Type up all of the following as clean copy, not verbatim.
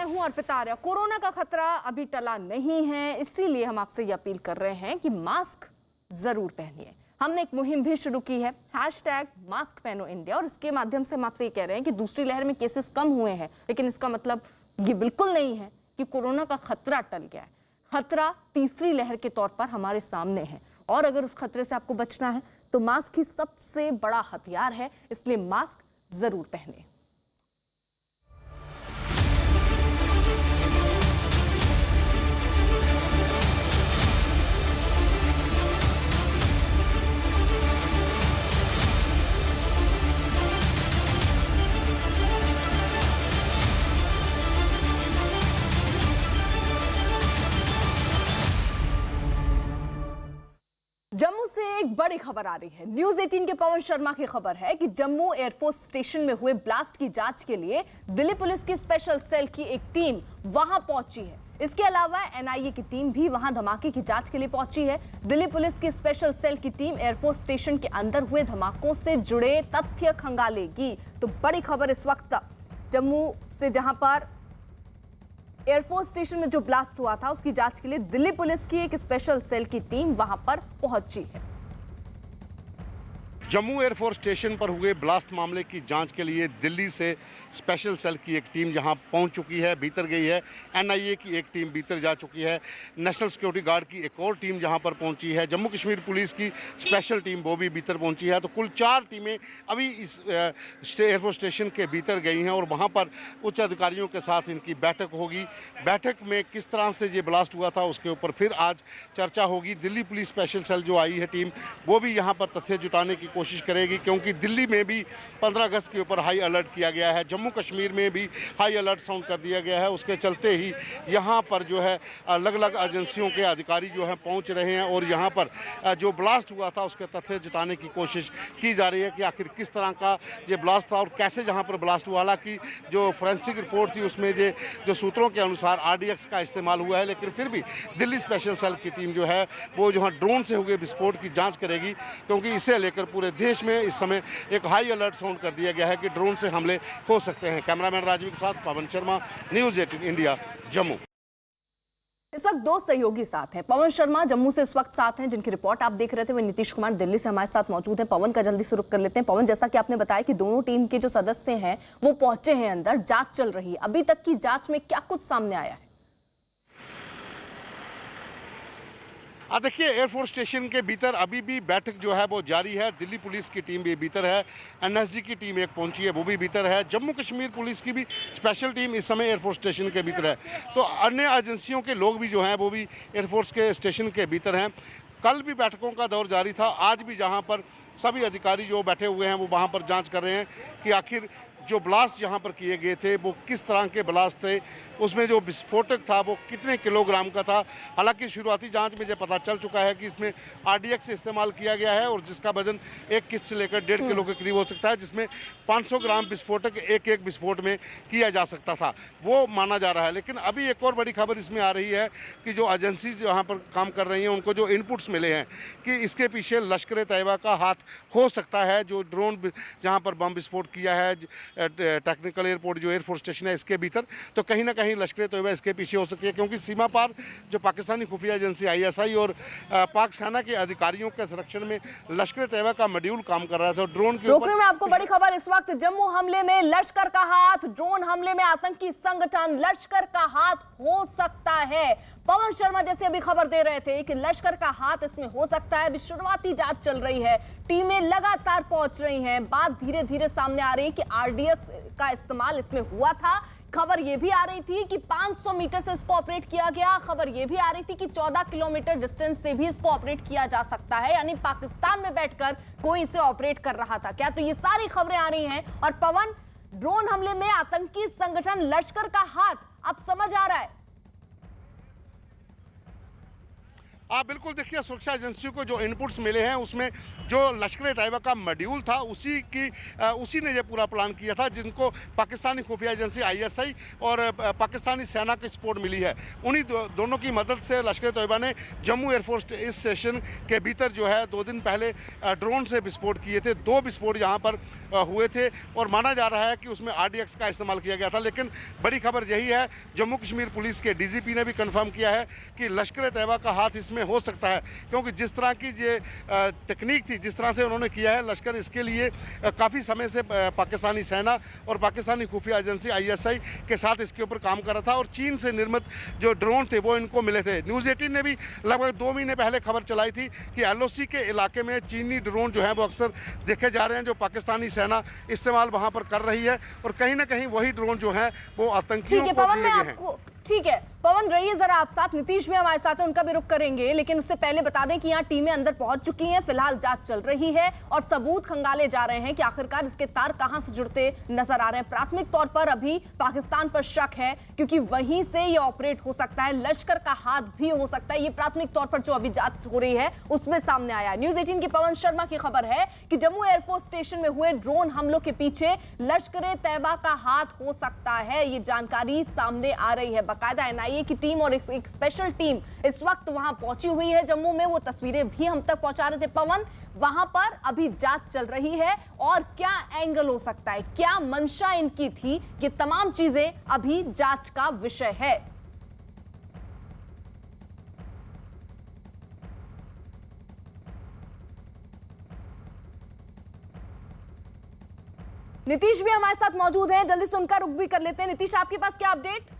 मैं हूं अर्पिता आर्या। कोरोना का खतरा अभी टला नहीं है, इसीलिए हम आपसे ये अपील कर रहे हैं कि मास्क जरूर पहनिए। हमने एक मुहिम भी शुरू की है, #मास्क पहनो इंडिया, और इसके माध्यम से हम आपसे ये कह रहे हैं कि दूसरी लहर में केसेस कम हुए हैं, लेकिन इसका मतलब ये बिल्कुल नहीं है कि कोरोना का खतरा टल गया है। खतरा तीसरी लहर के तौर पर हमारे सामने है, और अगर उस खतरे से आपको बचना है तो मास्क ही सबसे बड़ा हथियार है, इसलिए मास्क जरूर पहने। जम्मू से एक बड़ी खबर आ रही है। न्यूज़ 18 के पवन शर्मा की खबर है कि जम्मू एयरफोर्स स्टेशन में हुए ब्लास्ट की जांच के लिए दिल्ली पुलिस की स्पेशल सेल की एक टीम वहां पहुंची है। इसके अलावा एनआईए की टीम भी वहां धमाके की जांच के लिए पहुंची है। दिल्ली पुलिस की स्पेशल सेल की टीम एयरफोर्स स्टेशन के अंदर हुए धमाकों से जुड़े तथ्य खंगालेगी। तो बड़ी खबर इस वक्त जम्मू से, जहां पर एयरफोर्स स्टेशन में जो ब्लास्ट हुआ था उसकी जांच के लिए दिल्ली पुलिस की एक स्पेशल सेल की टीम वहां पर पहुंची है। जम्मू एयरफोर्स स्टेशन पर हुए ब्लास्ट मामले की जांच के लिए दिल्ली से स्पेशल सेल की एक टीम जहां पहुंच चुकी है, भीतर गई है। एनआईए की एक टीम भीतर जा चुकी है। नेशनल सिक्योरिटी गार्ड की एक और टीम जहां पर पहुंची है। जम्मू कश्मीर पुलिस की स्पेशल टीम वो भी भीतर पहुंची है। तो कुल 4 टीमें अभी इस एयरफोर्स स्टेशन के भीतर गई हैं और वहाँ पर उच्च अधिकारियों के साथ इनकी बैठक होगी। बैठक में किस तरह से ये ब्लास्ट हुआ था उसके ऊपर फिर आज चर्चा होगी। दिल्ली पुलिस स्पेशल सेल जो आई है टीम, वो भी यहाँ पर तथ्य जुटाने की कोशिश करेगी, क्योंकि दिल्ली में भी 15 अगस्त के ऊपर हाई अलर्ट किया गया है। जम्मू कश्मीर में भी हाई अलर्ट साउंड कर दिया गया है। उसके चलते ही यहाँ पर जो है अलग अलग एजेंसियों के अधिकारी जो हैं पहुँच रहे हैं और यहाँ पर जो ब्लास्ट हुआ था उसके तथ्य जुटाने की कोशिश की जा रही है कि आखिर किस तरह का ये ब्लास्ट था और कैसे जहाँ पर ब्लास्ट हुआ। हालांकि जो फोरेंसिक रिपोर्ट थी उसमें जो सूत्रों के अनुसार RDX का इस्तेमाल हुआ है, लेकिन फिर भी दिल्ली स्पेशल सेल की टीम जो है वो जो है ड्रोन से हुए विस्फोट की जाँच करेगी, क्योंकि इसे लेकर पूरे देश में इस समय एक हाई अलर्ट साउंड कर दिया गया है कि ड्रोन से हमले हो सकते हैं। कैमरामैन राजीव के साथ पवन शर्मा, न्यूज़ 18 इंडिया, जम्मू। इस वक्त 2 सहयोगी साथ हैं। पवन शर्मा जम्मू से इस वक्त साथ हैं, जिनकी रिपोर्ट आप देख रहे थे। वह नीतीश कुमार दिल्ली से हमारे साथ मौजूद हैं। पवन का जल्दी से रुख कर लेते हैं। पवन, जैसा कि आपने बताया कि दोनों टीम के जो सदस्य हैं वो पहुंचे हैं अंदर, जांच चल रही है। अभी तक की जांच में क्या कुछ सामने आया है? देखिए, एयरफोर्स स्टेशन के भीतर अभी भी बैठक जो है वो जारी है। दिल्ली पुलिस की टीम भी भीतर है, NSG की टीम एक पहुंची है वो भी भीतर है, जम्मू कश्मीर पुलिस की भी स्पेशल टीम इस समय एयरफोर्स स्टेशन के भीतर है। तो अन्य एजेंसियों के लोग भी जो हैं वो भी एयरफोर्स के स्टेशन के भीतर हैं। कल भी बैठकों का दौर जारी था, आज भी जहाँ पर सभी अधिकारी जो बैठे हुए हैं वो वहाँ पर जाँच कर रहे हैं कि आखिर जो ब्लास्ट यहाँ पर किए गए थे वो किस तरह के ब्लास्ट थे, उसमें जो विस्फोटक था वो कितने किलोग्राम का था। हालांकि शुरुआती जांच में ये पता चल चुका है कि इसमें RDX इस्तेमाल किया गया है और जिसका वजन 1 किस्त से लेकर 1.5 किलो के करीब हो सकता है, जिसमें 500 ग्राम विस्फोटक एक विस्फोट में किया जा सकता था, वो माना जा रहा है। लेकिन अभी एक और बड़ी खबर इसमें आ रही है कि जो एजेंसी यहाँ पर काम कर रही हैं उनको जो इनपुट्स मिले हैं कि इसके पीछे लश्कर तैयबा का हाथ हो सकता है। जो ड्रोन जहाँ पर बम विस्फोट किया है टेक्निकल एयरपोर्ट जो एयरफोर्स स्टेशन है इसके भीतर, तो कहीं ना कहीं लश्कर तैयबा इसके पीछे हो सकती है, क्योंकि सीमा पार जो पाकिस्तानी खुफिया एजेंसी ISI और पाक सेना के अधिकारियों के संरक्षण में लश्कर तैयबा का मॉड्यूल काम कर रहा था। ड्रोन के ऊपर में आपको बड़ी खबर इस वक्त, जम्मू हमले में लश्कर का हाथ, ड्रोन हमले में आतंकी संगठन लश्कर का हाथ हो सकता है। पवन शर्मा जैसे अभी खबर दे रहे थे कि लश्कर का हाथ इसमें हो सकता है। अभी शुरुआती जांच चल रही है, टीमें लगातार पहुंच रही हैं, बात धीरे धीरे सामने आ रही है कि RDX का इस्तेमाल इसमें हुआ था। खबर यह भी आ रही थी कि 500 मीटर से इसको ऑपरेट किया गया। खबर यह भी आ रही थी कि 14 किलोमीटर डिस्टेंस से भी इसको ऑपरेट किया जा सकता है, यानी पाकिस्तान में बैठकर कोई इसे ऑपरेट कर रहा था क्या? तो ये सारी खबरें आ रही हैं। और पवन, ड्रोन हमले में आतंकी संगठन लश्कर का हाथ अब समझ आ रहा है। आप बिल्कुल देखिए, सुरक्षा एजेंसियों को जो इनपुट्स मिले हैं उसमें जो लश्कर तैयबा का मॉड्यूल था उसी ने ये पूरा प्लान किया था, जिनको पाकिस्तानी खुफिया एजेंसी ISI और पाकिस्तानी सेना की सपोर्ट मिली है। उन्हीं दोनों की मदद से लश्कर तैयबा ने जम्मू एयरफोर्स इस स्टेशन के भीतर जो है 2 दिन पहले ड्रोन से विस्फोट किए थे। 2 विस्फोट यहाँ पर हुए थे और माना जा रहा है कि उसमें RDX का इस्तेमाल किया गया था। लेकिन बड़ी खबर यही है, जम्मू कश्मीर पुलिस के DGP ने भी कन्फर्म किया है कि लश्कर तैयबा का हाथ इसमें हो सकता है, क्योंकि जिस तरह की ये टेक्निक थी, जिस तरह से उन्होंने किया है, लश्कर इसके लिए काफ़ी समय से पाकिस्तानी सेना और पाकिस्तानी खुफिया एजेंसी ISI के साथ इसके ऊपर काम कर रहा था और चीन से निर्मित जो ड्रोन थे वो इनको मिले थे। न्यूज़ 18 ने भी लगभग 2 महीने पहले खबर चलाई थी कि LOC के इलाके में चीनी ड्रोन जो है वो अक्सर देखे जा रहे हैं, जो पाकिस्तानी सेना इस्तेमाल वहाँ पर कर रही है और कहीं ना कहीं वही ड्रोन जो है वो आतंकियों को दिए गए हैं। ठीक है पवन, रहिए जरा आप साथ। नीतीश भी हमारे साथ है, उनका भी रुख करेंगे, लेकिन उससे पहले बता दें कि यहाँ टीमें अंदर पहुंच चुकी हैं। फिलहाल जांच चल रही है और सबूत खंगाले जा रहे हैं कि आखिरकार इसके तार कहां से जुड़ते नजर आ रहे हैं। प्राथमिक तौर पर अभी पाकिस्तान पर शक है, क्योंकि वहीं से ये ऑपरेट हो सकता है, लश्कर का हाथ भी हो सकता है। ये प्राथमिक तौर पर जो अभी जांच हो रही है उसमें सामने आया। न्यूज़ 18 की पवन शर्मा की खबर है कि जम्मू एयरफोर्स स्टेशन में हुए ड्रोन हमलों के पीछे लश्कर तैयबा का हाथ हो सकता है। ये जानकारी सामने आ रही है। बाकायदा NIA की टीम और एक स्पेशल टीम इस वक्त वहां पहुंची हुई है जम्मू में। वो तस्वीरें भी हम तक पहुंचा रहे थे पवन। वहां पर अभी जांच चल रही है और क्या एंगल हो सकता है, क्या मंशा इनकी थी, ये तमाम चीजें अभी जांच का विषय है। नीतीश भी हमारे साथ मौजूद हैं, जल्दी से उनका रुख भी कर लेते हैं। नीतीश, आपके पास क्या अपडेट?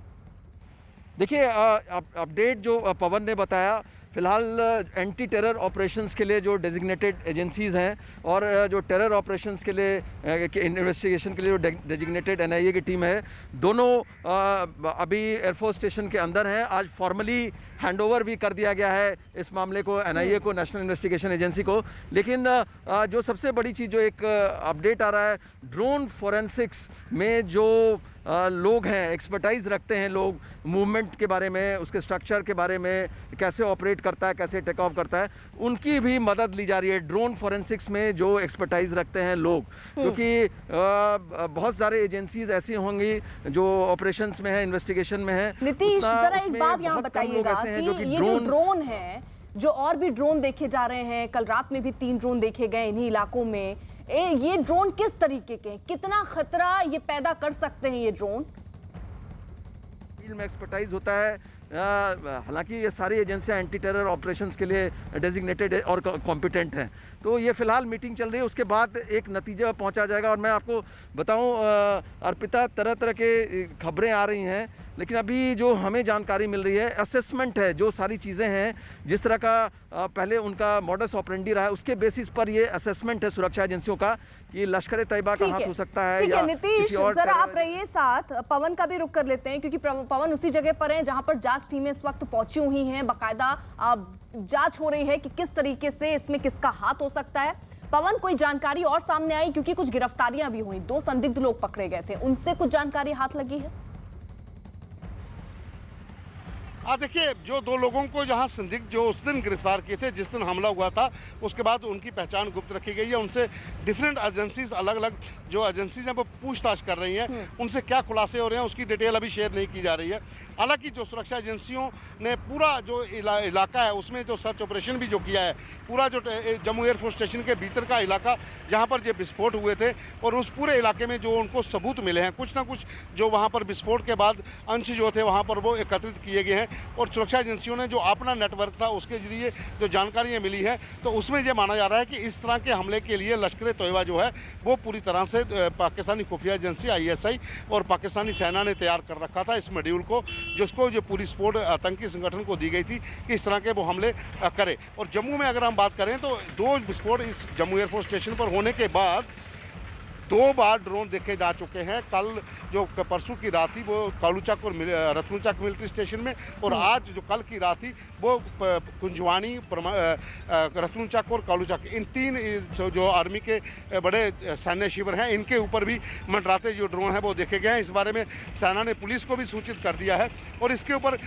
देखिए, अपडेट जो पवन ने बताया, फिलहाल एंटी टेरर ऑपरेशंस के लिए जो डेजिग्नेटेड एजेंसीज़ हैं और जो टेरर ऑपरेशंस के लिए इन्वेस्टिगेशन के लिए जो डेजिग्नेटेड NIA की टीम है, दोनों अभी एयरफोर्स स्टेशन के अंदर हैं। आज फॉर्मली हैंडओवर भी कर दिया गया है इस मामले को NIA को, नेशनल इन्वेस्टिगेशन एजेंसी को। लेकिन जो सबसे बड़ी चीज़, जो एक अपडेट आ रहा है, ड्रोन फोरेंसिक्स में जो लोग हैं, एक्सपर्टाइज रखते हैं लोग, मूवमेंट के बारे में, उसके स्ट्रक्चर के बारे में, कैसे ऑपरेट करता है, कैसे टेक ऑफ करता है, उनकी भी मदद ली जा रही है। ड्रोन फोरेंसिक्स में जो एक्सपर्टाइज रखते हैं लोग, क्योंकि बहुत सारे एजेंसीज ऐसी होंगी जो ऑपरेशंस में है, इन्वेस्टिगेशन में है। नीतीश, जरा एक बात यहाँ बताइएगा कि ये जो ड्रोन है, जो और भी ड्रोन देखे जा रहे हैं, कल रात में भी 3 ड्रोन देखे गए इन्हीं इलाकों में, ये ड्रोन किस तरीके के, कितना खतरा ये पैदा कर सकते हैं ये ड्रोन? फील्ड में एक्सपर्टाइज होता है। हालांकि ये सारी एजेंसियां एंटी टेरर ऑपरेशंस के लिए डेजिग्नेटेड और कॉम्पिटेंट हैं। तो ये फिलहाल मीटिंग चल रही है, उसके बाद एक नतीजा पहुंचा जाएगा। और मैं आपको बताऊं अर्पिता, तरह तरह के खबरें आ रही हैं, लेकिन अभी जो हमें जानकारी मिल रही है, असेसमेंट है, जो सारी चीज़ें हैं, जिस तरह का पहले उनका मॉडस ऑपरेंडी रहा है, उसके बेसिस पर ये असेसमेंट है सुरक्षा एजेंसियों का कि लश्कर तैयबा का हाथ हो सकता है। ठीक है नीतीश, जरा आप रहिए साथ। पवन का भी रुख कर लेते हैं, क्योंकि पवन उसी जगह पर हैं जहां पर जांच टीमें इस वक्त पहुंची हुई हैं। बाकायदा जांच हो रही है कि किस तरीके से इसमें किसका हाथ हो सकता है। पवन, कोई जानकारी और सामने आई? क्योंकि कुछ गिरफ्तारियां भी हुई, 2 संदिग्ध लोग पकड़े गए थे, उनसे कुछ जानकारी हाथ लगी है? देखिए, जो 2 लोगों को जहां संदिग्ध जो उस दिन गिरफ्तार किए थे, जिस दिन हमला हुआ था, उसके बाद उनकी पहचान गुप्त रखी गई है। उनसे डिफरेंट एजेंसीज, अलग अलग जो एजेंसीज हैं वो पूछताछ कर रही हैं। उनसे क्या खुलासे हो रहे हैं उसकी डिटेल अभी शेयर नहीं की जा रही है। हालांकि जो सुरक्षा एजेंसियों ने पूरा जो इलाका है उसमें जो सर्च ऑपरेशन भी जो किया है, पूरा जो जम्मू एयरफोर्स स्टेशन के भीतर का इलाका जहाँ पर ये विस्फोट हुए थे, और उस पूरे इलाके में जो उनको सबूत मिले हैं, कुछ ना कुछ जो वहाँ पर विस्फोट के बाद अंश जो थे वहाँ पर वो एकत्रित किए गए हैं। और सुरक्षा एजेंसियों ने जो अपना नेटवर्क था उसके जरिए जो जानकारियां मिली है, तो उसमें यह माना जा रहा है कि इस तरह के हमले के लिए लश्कर तैयबा जो है वो पूरी तरह से पाकिस्तानी खुफिया एजेंसी ISI और पाकिस्तानी सेना ने तैयार कर रखा था इस मॉड्यूल को, जिसको जो पूरी सपोर्ट आतंकी संगठन को दी गई थी कि इस तरह के वो हमले करे। और जम्मू में अगर हम बात करें तो 2 विस्फोट इस जम्मू एयरफोर्स स्टेशन पर होने के बाद 2 बार ड्रोन देखे जा चुके हैं। कल जो परसों की रात थी वो कालूचक और रतनुचक मिलिट्री स्टेशन में, और आज जो कल की रात थी वो कुंजवानी, रतनुचक और कालूचक, इन 3 जो आर्मी के बड़े सैन्य शिविर हैं इनके ऊपर भी मंडराते जो ड्रोन हैं वो देखे गए हैं। इस बारे में सेना ने पुलिस को भी सूचित कर दिया है और इसके ऊपर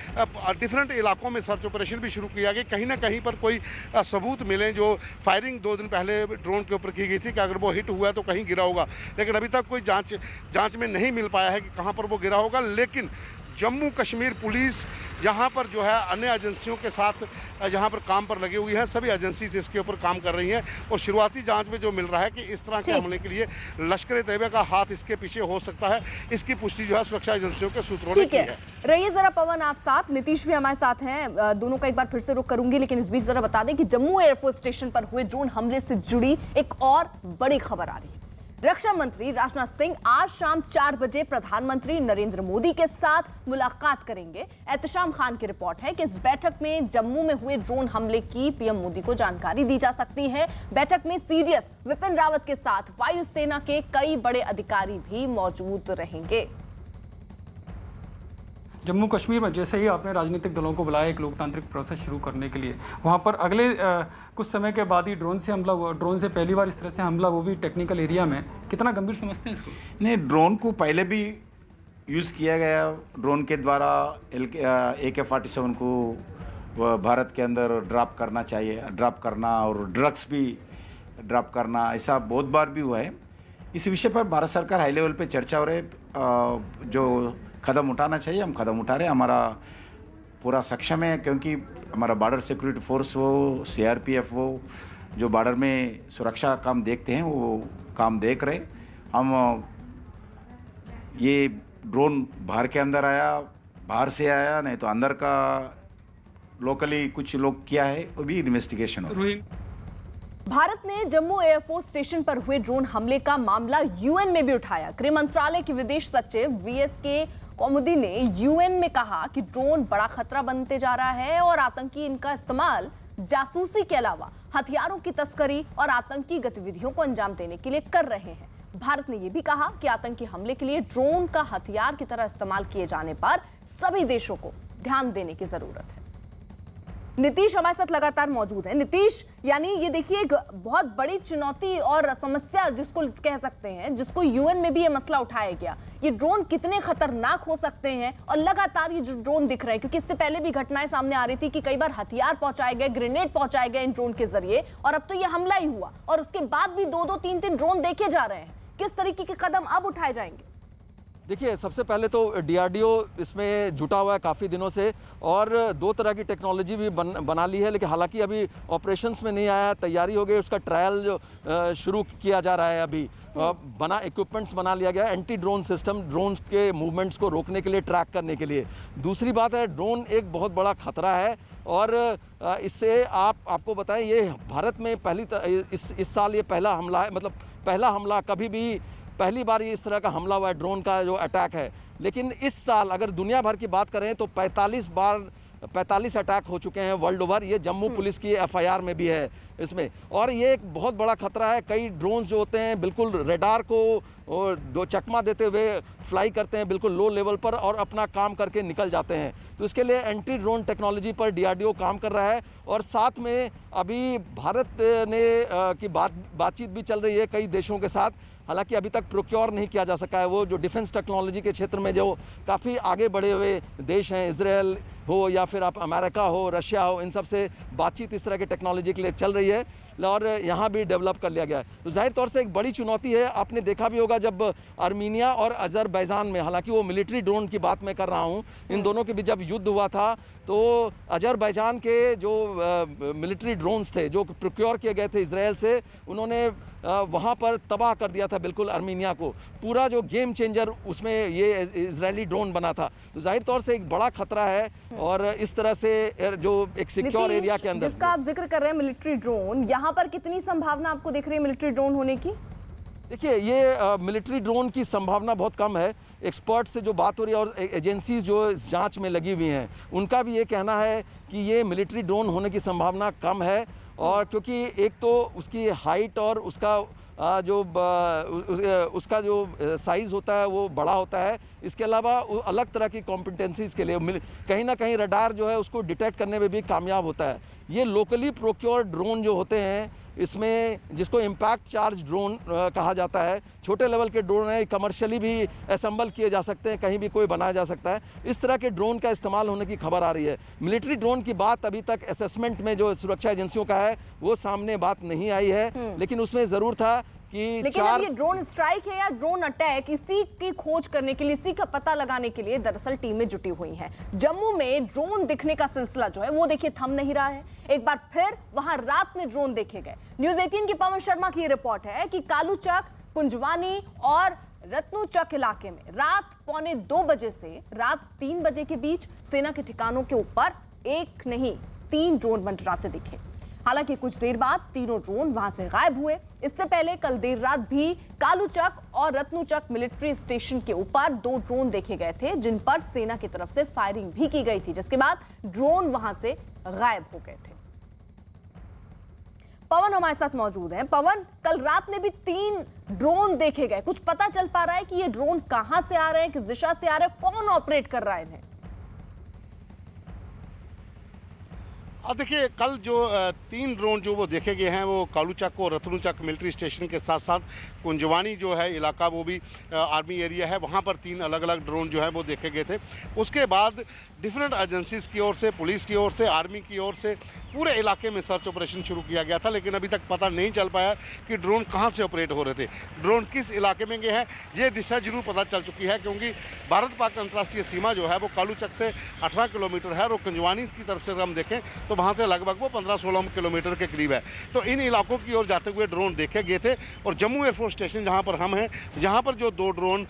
डिफरेंट इलाकों में सर्च ऑपरेशन भी शुरू किया गया। कहीं ना कहीं पर कोई सबूत मिले। जो फायरिंग 2 दिन पहले ड्रोन के ऊपर की गई थी कि अगर वो हिट हुआ तो कहीं गिरा होगा, लेकिन अभी तक कोई जांच में नहीं मिल पाया है कि कहां पर वो गिरा होगा। लेकिन जम्मू कश्मीर पुलिस यहाँ पर जो है अन्य एजेंसियों के साथ यहाँ पर काम पर लगी हुई है। सभी एजेंसी इसके ऊपर काम कर रही हैं और शुरुआती जांच में जो मिल रहा है कि इस तरह के हमले के लिए लश्कर तैयबा का हाथ इसके पीछे हो सकता है, इसकी पुष्टि जो है सुरक्षा एजेंसियों के सूत्रों ने की है। रहिए जरा पवन आप साथ, नीतीश भी हमारे साथ हैं, दोनों का एक बार फिर से रुख करूंगी, लेकिन इस बीच जरा बता दें कि जम्मू एयरफोर्स स्टेशन पर हुए ड्रोन हमले से जुड़ी एक और बड़ी खबर आ रही है। रक्षा मंत्री राजनाथ सिंह आज शाम 4 बजे प्रधानमंत्री नरेंद्र मोदी के साथ मुलाकात करेंगे। एहतशाम खान की रिपोर्ट है कि इस बैठक में जम्मू में हुए ड्रोन हमले की पीएम मोदी को जानकारी दी जा सकती है। बैठक में सीडीएस विपिन रावत के साथ वायुसेना के कई बड़े अधिकारी भी मौजूद रहेंगे। जम्मू कश्मीर में जैसे ही आपने राजनीतिक दलों को बुलाया एक लोकतांत्रिक प्रोसेस शुरू करने के लिए, वहाँ पर अगले कुछ समय के बाद ही ड्रोन से हमला हुआ। ड्रोन से पहली बार इस तरह से हमला, वो भी टेक्निकल एरिया में, कितना गंभीर समझते हैं इसको? नहीं, ड्रोन को पहले भी यूज़ किया गया। ड्रोन के द्वारा AK-47 को भारत के अंदर ड्रॉप करना चाहिए, ड्रॉप करना और ड्रग्स भी ड्रॉप करना, ऐसा बहुत बार भी हुआ है। इस विषय पर भारत सरकार हाई लेवल पे चर्चा हो रही है। जो कदम उठाना चाहिए हम कदम उठा रहे हैं। हमारा पूरा सक्षम है, क्योंकि हमारा बॉर्डर सिक्योरिटी फोर्स हो, CRPF हो, जो बॉर्डर में सुरक्षा काम देखते हैं वो काम देख रहे। हम ये ड्रोन बाहर के अंदर आया, बाहर से आया, नहीं तो अंदर का लोकली कुछ लोग किया है, वो भी इन्वेस्टिगेशन हो। भारत ने जम्मू एयरफोर्स स्टेशन पर हुए ड्रोन हमले का मामला UN में भी उठाया। गृह मंत्रालय के विदेश सचिव VSK कौमुदी ने UN में कहा कि ड्रोन बड़ा खतरा बनते जा रहा है और आतंकी इनका इस्तेमाल जासूसी के अलावा हथियारों की तस्करी और आतंकी गतिविधियों को अंजाम देने के लिए कर रहे हैं। भारत ने यह भी कहा कि आतंकी हमले के लिए ड्रोन का हथियार की तरह इस्तेमाल किए जाने पर सभी देशों को ध्यान देने की जरूरत है। नीतीश हमारे साथ लगातार मौजूद है। नीतीश, यानी ये देखिए एक बहुत बड़ी चुनौती और समस्या जिसको कह सकते हैं, जिसको UN में भी ये मसला उठाया गया, ये ड्रोन कितने खतरनाक हो सकते हैं और लगातार ये जो ड्रोन दिख रहे हैं, क्योंकि इससे पहले भी घटनाएं सामने आ रही थी कि कई बार हथियार पहुंचाए गए, ग्रेनेड पहुंचाए गए इन ड्रोन के जरिए, और अब तो ये हमला ही हुआ और उसके बाद भी 2-2, 3-3 ड्रोन देखे जा रहे हैं। किस तरीके के कदम अब उठाए जाएंगे? देखिए, सबसे पहले तो DRDO इसमें जुटा हुआ है काफ़ी दिनों से, और 2 तरह की टेक्नोलॉजी भी बना ली है, लेकिन हालांकि अभी ऑपरेशंस में नहीं आया, तैयारी हो गई, उसका ट्रायल जो शुरू किया जा रहा है। अभी बना इक्विपमेंट्स बना लिया गया, एंटी ड्रोन सिस्टम, ड्रोन के मूवमेंट्स को रोकने के लिए, ट्रैक करने के लिए। दूसरी बात है, ड्रोन एक बहुत बड़ा खतरा है और इससे आपको बताएं, ये भारत में इस साल ये पहला हमला है, मतलब पहला हमला, कभी भी पहली बार ये इस तरह का हमला हुआ है, ड्रोन का जो अटैक है। लेकिन इस साल अगर दुनिया भर की बात करें तो 45 अटैक हो चुके हैं वर्ल्ड ओवर। ये जम्मू पुलिस की FIR में भी है इसमें, और ये एक बहुत बड़ा खतरा है। कई ड्रोन्स जो होते हैं बिल्कुल रेडार को दो चकमा देते हुए फ्लाई करते हैं बिल्कुल लो लेवल पर और अपना काम करके निकल जाते हैं। तो इसके लिए एंटी ड्रोन टेक्नोलॉजी पर DRDO काम कर रहा है, और साथ में अभी भारत ने की बातचीत भी चल रही है कई देशों के साथ। हालांकि अभी तक प्रोक्योर नहीं किया जा सका है। वो जो डिफेंस टेक्नोलॉजी के क्षेत्र में जो काफ़ी आगे बढ़े हुए देश हैं, इजराइल हो या फिर आप अमेरिका हो, रशिया हो, इन सब से बातचीत इस तरह की टेक्नोलॉजी के लिए चल रही है और यहाँ भी डेवलप कर लिया गया है। तो जाहिर तौर से एक बड़ी चुनौती है। आपने देखा भी होगा जब आर्मीनिया और अजरबैजान में, हालांकि वो मिलिट्री ड्रोन की बात मैं कर रहा हूँ, इन दोनों के बीच जब युद्ध हुआ था तो अजरबैजान के जो मिलिट्री ड्रोन्स थे जो प्रोक्योर किए गए थे इजराइल से, उन्होंने वहाँ पर तबाह कर दिया था बिल्कुल आर्मीनिया को। पूरा जो गेम चेंजर उसमें ये इजरायली ड्रोन बना था। तो जाहिर तौर से एक बड़ा खतरा है, और इस तरह से जो एक सिक्योर एरिया के अंदर जिसका आप जिक्र कर रहे हैं मिलिट्री ड्रोन, यहाँ पर कितनी संभावना आपको दिख रही है मिलिट्री ड्रोन होने की? देखिए, ये मिलिट्री ड्रोन की संभावना बहुत कम है। एक्सपर्ट से जो बात हो रही है और एजेंसीज जो इस जांच में लगी हुई हैं, उनका भी ये कहना है कि ये मिलिट्री ड्रोन होने की संभावना कम है। और क्योंकि एक तो उसकी हाइट और उसका उसका जो साइज़ होता है वो बड़ा होता है। इसके अलावा अलग तरह की कॉम्पिटेंसीज़ के लिए कहीं ना कहीं रडार जो है उसको डिटेक्ट करने में भी कामयाब होता है। ये लोकली प्रोक्योर्ड ड्रोन जो होते हैं, इसमें जिसको इम्पैक्ट चार्ज ड्रोन कहा जाता है, छोटे लेवल के ड्रोन है, कमर्शियली भी असेंबल किए जा सकते हैं, कहीं भी कोई बनाया जा सकता है। इस तरह के ड्रोन का इस्तेमाल होने की खबर आ रही है। मिलिट्री ड्रोन की बात अभी तक असेसमेंट में जो सुरक्षा एजेंसियों का है वो सामने बात नहीं आई है, लेकिन उसमें ज़रूर था कि लेकिन अब ये ड्रोन स्ट्राइक है या ड्रोन अटैक, इसी की खोज करने के लिए, इसी का पता लगाने के लिए दरअसल टीमें जुटी हुई हैं। जम्मू में ड्रोन दिखने का सिलसिला जो है वो देखिए थम नहीं रहा है। एक बार फिर वहां रात में ड्रोन देखे गए। न्यूज़ 18 की पवन शर्मा की रिपोर्ट है कि कालूचक, कुंजवानी और रत्नूचक इलाके में रात 1:45 बजे से रात 3 बजे के बीच सेना के ठिकानों के ऊपर एक नहीं 3 ड्रोन मंडराते दिखे। हालांकि कुछ देर बाद तीनों ड्रोन वहां से गायब हुए। इससे पहले कल देर रात भी कालूचक और रत्नूचक मिलिट्री स्टेशन के ऊपर 2 ड्रोन देखे गए थे, जिन पर सेना की तरफ से फायरिंग भी की गई थी, जिसके बाद ड्रोन वहां से गायब हो गए थे। पवन हमारे साथ मौजूद हैं। पवन, कल रात में भी 3 ड्रोन देखे गए, कुछ पता चल पा रहा है कि ये ड्रोन कहां से आ रहे हैं, किस दिशा से आ रहे हैं, कौन ऑपरेट कर रहा है इन्हें? अब देखिए, कल जो 3 ड्रोन जो वो देखे गए हैं वो कालूचक और रत्नूचक मिलिट्री स्टेशन के साथ साथ कुंजवानी जो है इलाका, वो भी आर्मी एरिया है, वहाँ पर 3 अलग अलग ड्रोन जो है वो देखे गए थे। उसके बाद डिफरेंट एजेंसीज़ की ओर से, पुलिस की ओर से, आर्मी की ओर से पूरे इलाके में सर्च ऑपरेशन शुरू किया गया था, लेकिन अभी तक पता नहीं चल पाया कि ड्रोन कहाँ से ऑपरेट हो रहे थे, ड्रोन किस इलाके में गए हैं। ये दिशा जरूर पता चल चुकी है, क्योंकि भारत पाक अंतर्राष्ट्रीय सीमा जो है वो कालूचक से 18 किलोमीटर है और कुंजवानी की तरफ से अगर हम देखें तो वहाँ से लगभग वो 15-16 किलोमीटर के करीब है। तो इन इलाकों की ओर जाते हुए ड्रोन देखे गए थे। और जम्मू एयरफोर्स स्टेशन जहाँ पर हम हैं, जहाँ पर जो 2 ड्रोन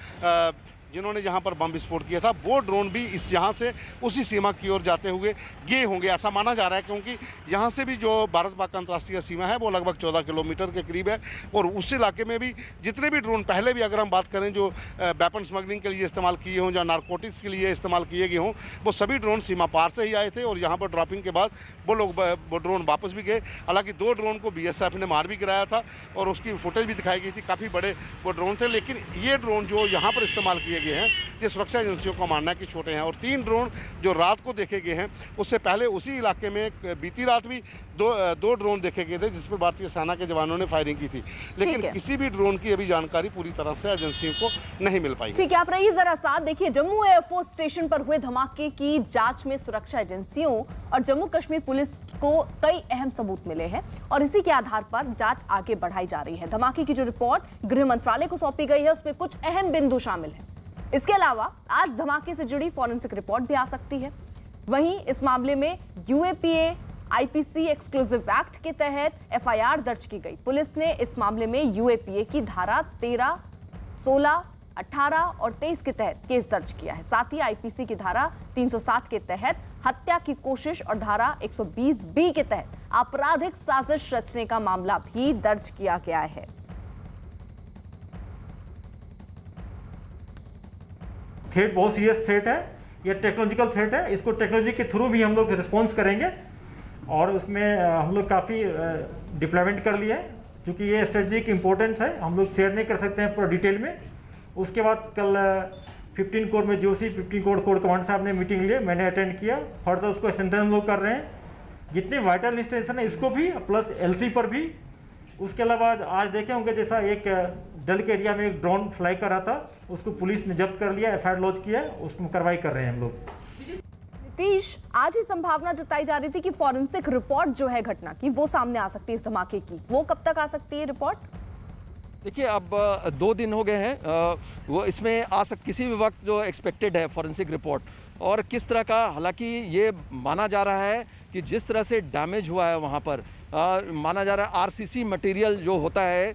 जिन्होंने जहां पर बम विस्फोट किया था, वो ड्रोन भी इस यहाँ से उसी सीमा की ओर जाते हुए गए होंगे, ऐसा माना जा रहा है, क्योंकि यहाँ से भी जो भारत पाक अंतर्राष्ट्रीय सीमा है वो लगभग 14 किलोमीटर के करीब है। और उस इलाके में भी जितने भी ड्रोन पहले भी अगर हम बात करें जो वेपन स्मगलिंग के लिए इस्तेमाल किए हों या नारकोटिक्स के लिए इस्तेमाल किए गए हों, वो सभी ड्रोन सीमा पार से ही आए थे और यहाँ पर ड्रॉपिंग के बाद वो ड्रोन वापस भी गए। हालांकि 2 ड्रोन को BSF ने मार भी गिराया था और उसकी फुटेज भी दिखाई गई थी, काफ़ी बड़े वो ड्रोन थे। लेकिन ये ड्रोन जो यहाँ पर इस्तेमाल किए गए हैं, ये सुरक्षा एजेंसियों का मानना है कि छोटे हैं। और 3 ड्रोन जो रात को देखे गए हैं, उससे पहले उसी इलाके में बीती रात भी दो ड्रोन देखे गए थे, जिस पर भारतीय सेना के जवानों ने फायरिंग की थी। लेकिन किसी भी ड्रोन की अभी जानकारी पूरी तरह से एजेंसियों को नहीं मिल पाई। ठीक है, आप रहिए जरा साथ। देखिए, जम्मू एयरफोर्स स्टेशन पर हुए धमाके की जांच में सुरक्षा एजेंसियों और जम्मू कश्मीर पुलिस को कई अहम सबूत मिले हैं और इसी के आधार पर जांच आगे बढ़ाई जा रही है। धमाके की जो रिपोर्ट गृह मंत्रालय को सौंपी गई है, उसमें कुछ अहम बिंदु शामिल हैं। इसके अलावा आज धमाके से जुड़ी फॉरेंसिक रिपोर्ट भी आ सकती है। वहीं इस मामले में UAPA IPC एक्सक्लूसिव एक्ट के तहत FIR दर्ज की गई। पुलिस ने इस मामले में UAPA की धारा 13, 16, 18 और 23 के तहत केस दर्ज किया है। साथ ही IPC की धारा 307 के तहत हत्या की कोशिश और धारा 120B के तहत आपराधिक साजिश रचने का मामला भी दर्ज किया गया है। थ्रेट बहुत सीरियस थ्रेट है, ये टेक्नोलॉजिकल थ्रेट है। इसको टेक्नोलॉजी के थ्रू भी हम लोग रिस्पॉन्स करेंगे और उसमें हम लोग काफ़ी डिप्लॉयमेंट कर लिए हैं, क्योंकि ये स्ट्रेटेजिक इंपॉर्टेंस है, हम लोग शेयर नहीं कर सकते हैं पूरा डिटेल में। उसके बाद कल 15 कोर में GOC 15 कोर कमांडर साहब ने मीटिंग ली, मैंने अटेंड किया। फर्दर उसको स्ट्रेंथन हम लोग कर रहे हैं, जितने वाइटल इंस्टेंशन है इसको भी, प्लस LC पर भी। उसके अलावा आज देखे होंगे जैसा एक डल के एरिया में एक ड्रोन फ्लाई कर रहा था, उसको पुलिस ने जब्त कर लिया, FIR लॉन्च किया, उसमें कार्रवाई कर रहे हैं हम लोग। नीतीश, आज ही संभावना जताई जा रही थी कि फॉरेंसिक रिपोर्ट जो है घटना की वो सामने आ सकती है इस धमाके की, वो कब तक आ सकती है रिपोर्ट? देखिए, अब 2 दिन हो गए हैं, वो इसमें किसी भी वक्त जो एक्सपेक्टेड है फॉरेंसिक रिपोर्ट और किस तरह का, हालांकि ये माना जा रहा है कि जिस तरह से डैमेज हुआ है वहाँ पर, माना जा रहा है RCC मटेरियल जो होता है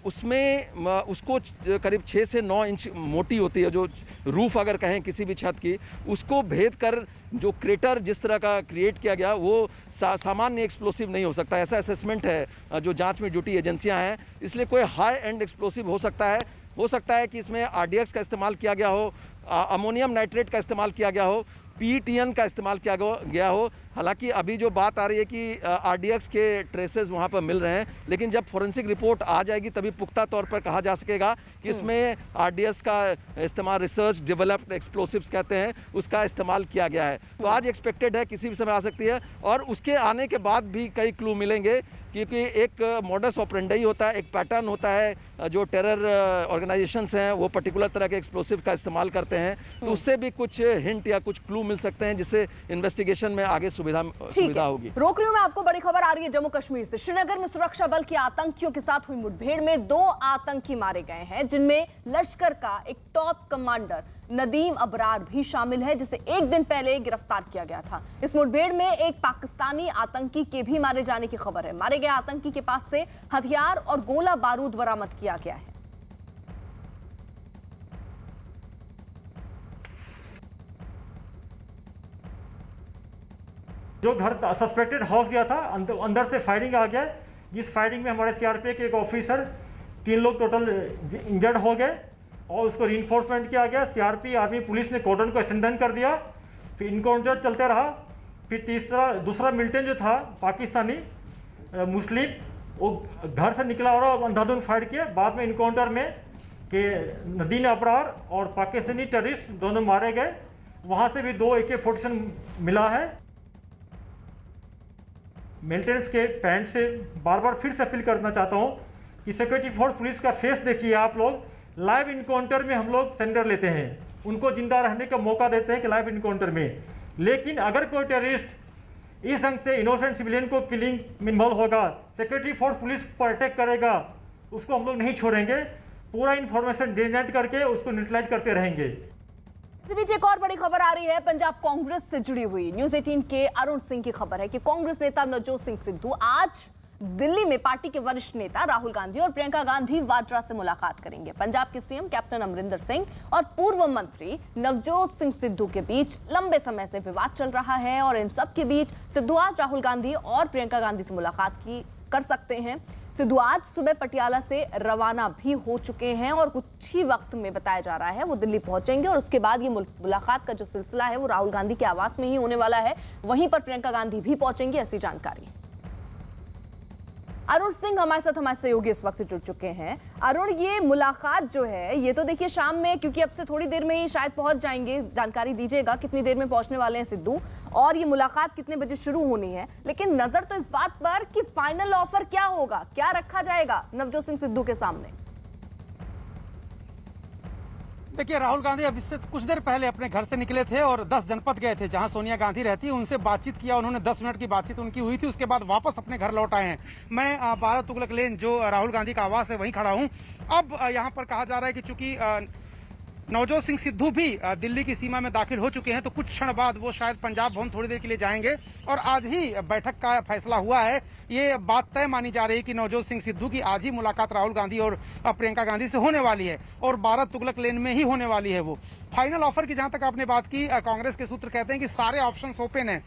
उसमें उसको करीब 6 से 9 इंच मोटी होती है, जो रूफ अगर कहें किसी भी छत की, उसको भेद कर जो क्रेटर जिस तरह का क्रिएट किया गया वो सामान्य एक्सप्लोसिव नहीं हो सकता, ऐसा असेसमेंट है जो जांच में जुटी एजेंसियां हैं। इसलिए कोई हाई एंड एक्सप्लोसिव हो सकता है कि इसमें RDX का इस्तेमाल किया गया हो, अमोनियम नाइट्रेट का इस्तेमाल किया गया हो, PTN का इस्तेमाल किया गया हो। हालांकि अभी जो बात आ रही है कि RDX के ट्रेसेस वहाँ पर मिल रहे हैं, लेकिन जब फोरेंसिक रिपोर्ट आ जाएगी तभी पुख्ता तौर पर कहा जा सकेगा कि इसमें RDX का इस्तेमाल, रिसर्च डेवलप्ड एक्सप्लोसिव्स कहते हैं, उसका इस्तेमाल किया गया है। तो आज एक्सपेक्टेड है, किसी भी समय आ सकती है, और उसके आने के बाद भी कई क्लू मिलेंगे, क्योंकि एक मॉडस ऑपरेंडी होता है, एक पैटर्न होता है। जो टेरर ऑर्गेनाइजेशंस हैं वो पर्टिकुलर तरह के एक्सप्लोसिव का इस्तेमाल करते हैं, तो उससे भी कुछ हिंट या कुछ क्लू मिल सकते हैं, जिससे इन्वेस्टिगेशन में आगे सुविधा होगी। रोक रही हूं मैं आपको, बड़ी खबर आ रही है जम्मू कश्मीर से। श्रीनगर में सुरक्षा बल के आतंकियों के साथ हुई मुठभेड़ में 2 आतंकी मारे गए हैं, जिनमें लश्कर का एक टॉप कमांडर नदीम अबरार भी शामिल है, जिसे एक दिन पहले गिरफ्तार किया गया था। इस मुठभेड़ में एक पाकिस्तानी आतंकी के भी मारे जाने की खबर है। मारे गए आतंकी के पास से हथियार और गोला बारूद बरामद किया गया है। जो घर सस्पेक्टेड हाउस गया था, अंदर से फायरिंग आ गया, जिस फायरिंग में हमारे सीआरपीएफ के एक ऑफिसर, 3 लोग टोटल इंजर्ड हो गए और उसको रीइंफोर्समेंट किया गया। सीआरपी, आर्मी, पुलिस ने कॉर्डन को स्ट्रेंथन कर दिया। फिर इनकाउंटर चलते रहा। फिर दूसरा मिलिटेंट जो था पाकिस्तानी मुस्लिम, वो घर से निकला और अंधाधुंध फायर किए। बाद में इनकाउंटर में कि नदीम अबरार और पाकिस्तानी टेररिस्ट दोनों मारे गए। वहाँ से भी 2 AK-47 मिला है। मिलिटेंट्स के पैंट से बार बार फिर से अपील करना चाहता हूँ कि सिक्योरिटी फोर्स पुलिस का फेस देखिए आप लोग। लाइव इनकाउंटर में हम लोग सेंडर लेते हैं, उनको जिंदा रहने का मौका देते हैं कि लाइव इनकाउंटर में। लेकिन अगर कोई टेररिस्ट इस ढंग से इनोसेंट सिविलियन को किलिंग में इन्वॉल्व होगा, सिक्योरिटी फोर्स पुलिस पर अटैक करेगा, उसको हम लोग नहीं छोड़ेंगे। पूरा इंफॉर्मेशन जनरेट करके उसको न्यूट्रलाइज करते रहेंगे। इस बीच एक और बड़ी खबर आ रही है पंजाब कांग्रेस से जुड़ी हुई। न्यूज़ 18 के अरुण सिंह की खबर है कि कांग्रेस नेता नवजोत सिंह सिद्धू आज दिल्ली में पार्टी के वरिष्ठ नेता राहुल गांधी और प्रियंका गांधी वाड्रा से मुलाकात करेंगे। पंजाब के सीएम कैप्टन अमरिंदर सिंह और पूर्व मंत्री नवजोत सिंह सिद्धू के बीच लंबे समय से विवाद चल रहा है, और इन सब के बीच सिद्धू आज राहुल गांधी और प्रियंका गांधी से मुलाकात कर सकते हैं। सिद्धू आज सुबह पटियाला से रवाना भी हो चुके हैं और कुछ ही वक्त में बताया जा रहा है वो दिल्ली पहुंचेंगे, और उसके बाद ये मुलाकात का जो सिलसिला है वो राहुल गांधी के आवास में ही होने वाला है। वहीं पर प्रियंका गांधी भी पहुंचेंगी, ऐसी जानकारी। अरुण सिंह हमारे साथ, हमारे सहयोगी इस वक्त जुड़ चुके हैं। अरुण, ये मुलाकात जो है ये तो देखिए शाम में, क्योंकि अब से थोड़ी देर में ही शायद पहुंच जाएंगे, जानकारी दीजिएगा कितनी देर में पहुंचने वाले हैं सिद्धू, और ये मुलाकात कितने बजे शुरू होनी है। लेकिन नजर तो इस बात पर कि फाइनल ऑफर क्या होगा, क्या रखा जाएगा नवजोत सिंह सिद्धू के सामने। देखिए, राहुल गांधी अब इससे कुछ देर पहले अपने घर से निकले थे और 10 जनपद गए थे जहां सोनिया गांधी रहती है, उनसे बातचीत किया। उन्होंने 10 मिनट की बातचीत उनकी हुई थी, उसके बाद वापस अपने घर लौट आए हैं। मैं भारत तुगलक लेन जो राहुल गांधी का आवास है वहीं खड़ा हूं। अब यहां पर कहा जा रहा है कि चूंकि नवजोत सिंह सिद्धू भी दिल्ली की सीमा में दाखिल हो चुके हैं, तो कुछ क्षण बाद वो शायद पंजाब भवन थोड़ी देर के लिए जाएंगे, और आज ही बैठक का फैसला हुआ है। ये बात तय मानी जा रही है कि नवजोत सिंह सिद्धू की आज ही मुलाकात राहुल गांधी और प्रियंका गांधी से होने वाली है, और भारत तुगलक लेन में ही होने वाली है। वो फाइनल ऑफर की जहां तक आपने बात की, कांग्रेस के सूत्र कहते हैं कि सारे ऑप्शन ओपन हैं।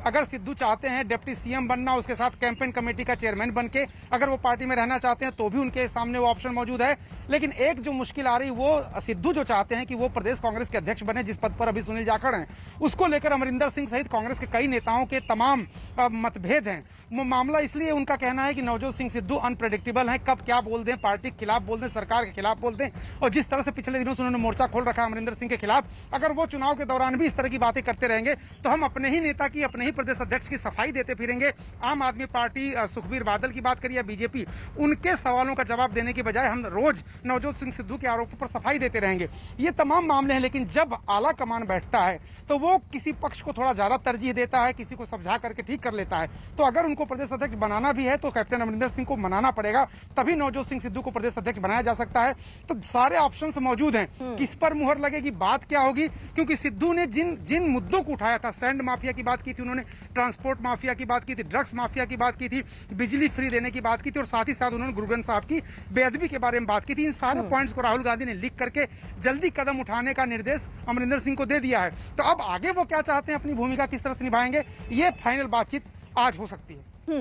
अगर सिद्धू चाहते हैं डिप्टी सीएम बनना, उसके साथ कैंपेन कमेटी का चेयरमैन बनके अगर वो पार्टी में रहना चाहते हैं तो भी उनके सामने वो ऑप्शन मौजूद है। लेकिन एक जो मुश्किल आ रही, वो सिद्धू जो चाहते हैं कि वो प्रदेश कांग्रेस के अध्यक्ष बने, जिस पद पर अभी सुनील जाखड़ हैं, उसको लेकर अमरिंदर सिंह सहित कांग्रेस के कई नेताओं के तमाम मतभेद हैं। मामला इसलिए उनका कहना है कि नवजोत सिंह सिद्धू अनप्रेडिक्टेबल हैं, कब क्या बोल दें, पार्टी के खिलाफ बोल दें, सरकार के खिलाफ बोल दें, और जिस तरह से पिछले दिनों से उन्होंने मोर्चा खोल रखा है अमरिंदर सिंह के खिलाफ, अगर वो चुनाव के दौरान भी इस तरह की बातें करते रहेंगे तो हम अपने ही नेता की, अपने ही प्रदेश अध्यक्ष की सफाई देते फिरेंगे। आम आदमी पार्टी, सुखबीर बादल की बात करिए, बीजेपी, उनके सवालों का जवाब देने के बजाय हम रोज नवजोत सिंह सिद्धू के आरोपों पर सफाई देते रहेंगे। ये तमाम मामले हैं, लेकिन जब आला कमान बैठता है तो वो किसी पक्ष को थोड़ा ज्यादा तरजीह देता है, किसी को समझा करके ठीक कर लेता है। तो अगर उनको प्रदेश अध्यक्ष बनाना भी है तो कैप्टन अमरिंदर सिंह को मनाना पड़ेगा, तभी नवजोत सिंह सिद्धू को प्रदेश अध्यक्ष बनाया जा सकता है। तो सारे ऑप्शंस मौजूद हैं, किस पर मुहर लगेगी, बात क्या होगी, क्योंकि सिद्धू ने जिन मुद्दों को उठाया था, सैंड माफिया की बात की थी उन्होंने, ट्रांसपोर्ट माफिया की बात की थी, ड्रग्स माफिया की बात की थी, बिजली फ्री देने की बात की थी, और साथ ही साथ उन्होंने गुरु ग्रंथ साहब की बेअदबी के बारे में बात की थी। इन सारे पॉइंट्स को राहुल गांधी ने लिख करके जल्दी कदम उठाने का निर्देश अमरिंदर सिंह को दे दिया है। तो अब आगे वो क्या चाहते हैं, अपनी भूमिका किस तरह से निभाएंगे, ये फाइनल बातचीत आज हो सकती है।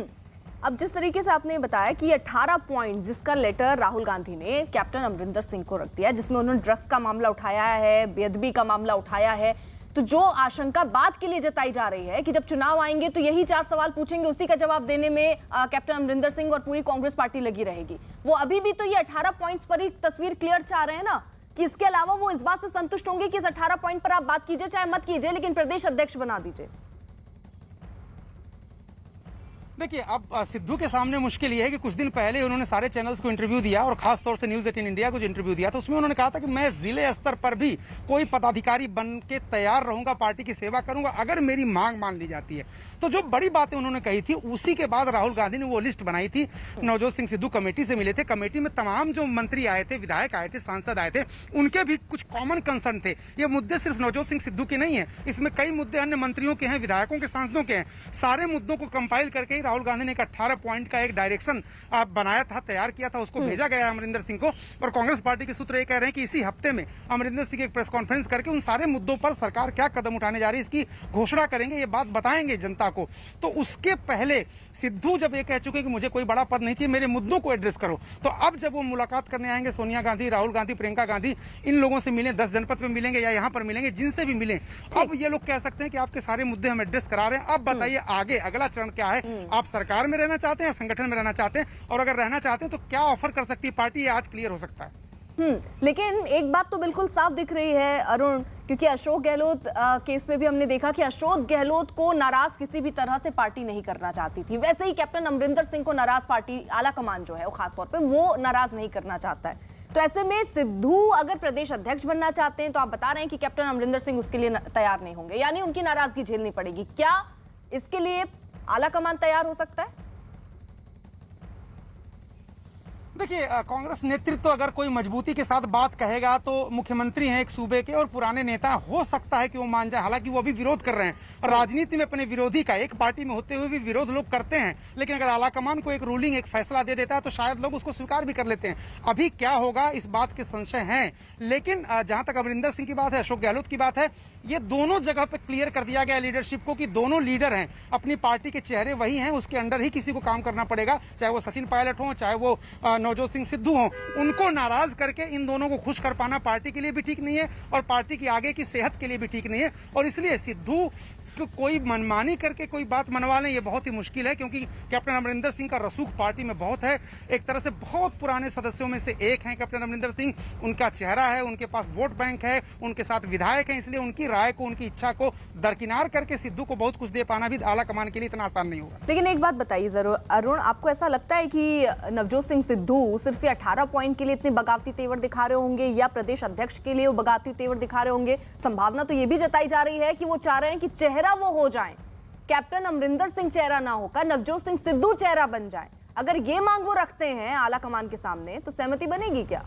अब जिस तरीके से आपने बताया कि 18 पॉइंट जिसका लेटर राहुल गांधी ने कैप्टन अमरिंदर सिंह को रख दिया, जिसमें उन्होंने ड्रग्स का मामला उठाया है, बेअदबी का मामला उठाया है, तो जो आशंका बात के लिए जताई जा रही है कि जब चुनाव आएंगे तो यही 4 सवाल पूछेंगे, उसी का जवाब देने में कैप्टन अमरिंदर सिंह और पूरी कांग्रेस पार्टी लगी रहेगी। वो अभी भी तो ये 18 पॉइंट्स पर ही तस्वीर क्लियर चाह रहे हैं ना, कि इसके अलावा वो इस बात से संतुष्ट होंगे कि इस 18 पॉइंट पर आप बात कीजिए चाहे मत कीजिए, लेकिन प्रदेश अध्यक्ष बना दीजिए। देखिए, अब सिद्धू के सामने मुश्किल ये है कि कुछ दिन पहले उन्होंने सारे चैनल्स को इंटरव्यू दिया और खास तौर से न्यूज 18 इंडिया को जो इंटरव्यू दिया, तो उसमें उन्होंने कहा था कि मैं जिले स्तर पर भी कोई पदाधिकारी बन के तैयार रहूंगा, पार्टी की सेवा करूंगा अगर मेरी मांग मान ली जाती है। तो जो बड़ी बातें उन्होंने कही थी, उसी के बाद राहुल गांधी ने वो लिस्ट बनाई थी। नवजोत सिंह सिद्धू कमेटी से मिले थे, कमेटी में तमाम जो मंत्री आए थे, विधायक आए थे, सांसद आए थे, उनके भी कुछ कॉमन कंसर्न थे। ये मुद्दे सिर्फ नवजोत सिंह सिद्धू के नहीं है, इसमें कई मुद्दे अन्य मंत्रियों के हैं, विधायकों के, सांसदों के हैं। सारे मुद्दों को कंपाइल करके ही राहुल गांधी ने 18 पॉइंट का एक डायरेक्शन बनाया था, तैयार किया था, उसको भेजा गया अमरिंदर सिंह को। और कांग्रेस पार्टी के सूत्र ये कह रहे हैं कि इसी हफ्ते में अमरिंदर सिंह एक प्रेस कॉन्फ्रेंस करके उन सारे मुद्दों पर सरकार क्या कदम उठाने जा रही है इसकी घोषणा करेंगे, ये बात बताएंगे जनता को। तो उसके पहले सिद्धू जब ये कह चुके हैं कि मुझे कोई बड़ा पद नहीं चाहिए, मेरे मुद्दों को एड्रेस करो, तो अब जब वो मुलाकात करने आएंगे सोनिया गांधी, राहुल गांधी, प्रियंका गांधी, इन लोगों से मिलें, 10 जनपद में मिलेंगे या यहाँ पर मिलेंगे, जिनसे भी मिलें, अब ये लोग कह सकते हैं कि आपके सारे मुद्दे हम एड्रेस करा रहे हैं। अब बताइए आगे अगला चरण क्या है? आप सरकार में रहना चाहते हैं, संगठन में रहना चाहते हैं, और अगर रहना चाहते हैं तो क्या ऑफर कर सकती है पार्टी, ये आज क्लियर हो सकता है। लेकिन एक बात तो बिल्कुल साफ दिख रही है अरुण, क्योंकि अशोक गहलोत केस में भी हमने देखा कि अशोक गहलोत को नाराज किसी भी तरह से पार्टी नहीं करना चाहती थी, वैसे ही कैप्टन अमरिंदर सिंह को नाराज पार्टी आला कमान जो है वो खासतौर पे वो नाराज नहीं करना चाहता है। तो ऐसे में सिद्धू अगर प्रदेश अध्यक्ष बनना चाहते हैं तो आप बता रहे हैं कि कैप्टन अमरिंदर सिंह उसके लिए तैयार नहीं होंगे, यानी उनकी नाराजगी झेलनी पड़ेगी। क्या इसके लिए आला कमान तैयार हो सकता है? देखिए, कांग्रेस नेतृत्व अगर कोई मजबूती के साथ बात कहेगा तो मुख्यमंत्री हैं एक सूबे के और पुराने नेता, हो सकता है कि वो मान जाए। हालांकि वो अभी विरोध कर रहे हैं और राजनीति में अपने विरोधी का, एक पार्टी में होते हुए भी विरोध लोग करते हैं, लेकिन अगर आलाकमान को एक रूलिंग, एक फैसला दे देता है तो शायद लोग उसको स्वीकार भी कर लेते हैं। अभी क्या होगा इस बात के संशय हैं, लेकिन जहां तक अमरिंदर सिंह की बात है, अशोक गहलोत की बात है, ये दोनों जगह पे क्लियर कर दिया गया लीडरशिप को कि दोनों लीडर हैं, अपनी पार्टी के चेहरे वही हैं, उसके अंडर ही किसी को काम करना पड़ेगा, चाहे वो सचिन पायलट हो, चाहे वो नवजोत सिंह सिद्धू हो। उनको नाराज करके इन दोनों को खुश कर पाना पार्टी के लिए भी ठीक नहीं है और पार्टी की आगे की सेहत के लिए भी ठीक नहीं है। और इसलिए सिद्धू कोई मनमानी करके कोई बात मनवा लें, ये बहुत ही मुश्किल है, क्योंकि कैप्टन अमरिंदर सिंह का रसूख पार्टी में बहुत है। एक तरह से बहुत पुराने सदस्यों में से एक हैं कैप्टन अमरिंदर सिंह, उनका चेहरा है, उनके पास वोट बैंक है, उनके साथ विधायक हैं, इसलिए उनकी राय को, उनकी इच्छा को दरकिनार करके सिद्धू को बहुत कुछ दे पाना भी आला कमान के लिए इतना आसान नहीं होगा। लेकिन एक बात बताइए जरूर अरुण, आपको ऐसा लगता है कि नवजोत सिंह सिद्धू सिर्फ 18 पॉइंट के लिए इतने बगावती तेवर दिखा रहे होंगे या प्रदेश अध्यक्ष के लिए वो बगावती तेवर दिखा रहे होंगे? संभावना तो ये भी जताई जा रही है कि वो चाह रहे हैं कि चेहरा वो हो जाए, कैप्टन अमरिंदर सिंह चेहरा ना होकर नवजोत सिंह सिद्धू चेहरा बन जाए। अगर ये मांग वो रखते हैं आला कमान के सामने तो सहमति बनेगी क्या?